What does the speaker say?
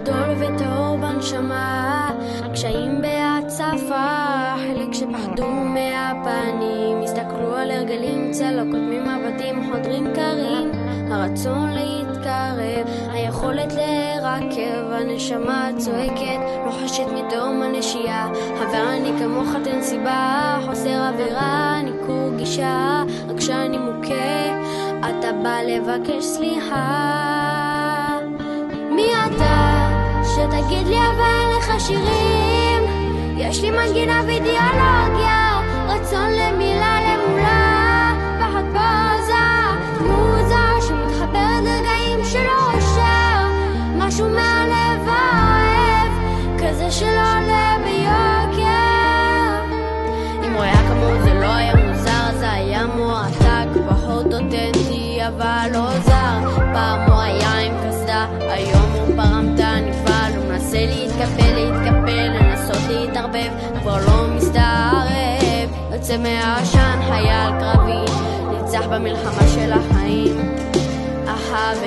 גדול וטהור בנשמה, הקשיים בהצפה, חלק שפחדו מהפנים, הסתכלו על הרגלים, צלקות ממבטים חודרים קרים, הרצון להתקרב, היכולת להירקב, הנשמה צועקת, לוחשת מתום הנשייה, חבר אני כמוך תן סיבה, חוסר אווירה, ניכור גישה, רק שאני מוכה, אתה בא לבקש סליחה. מי אתה? שתגיד לי אבל לך שירים, יש לי מנגינה ואידיאולוגיה, רצון למילה למולה, פחד פוזה, מוזה שמתחברת לרגעים שלא אושר, משהו מהלב האוהב, כזה שלא עולה ביוקר. אם הוא היה כמוהו זה לא היה מוזר, זה היה מועתק, פחות אותנטי אבל לא זר, פעם הוא היה עם קסדה, היום הוא פרמת נפעל, הוא מנסה להתקפל, לנסות להתערבב, כבר לא מסתערב, יוצא מהעשן חייל קרבי, ניצח במלחמה של החיים, אהב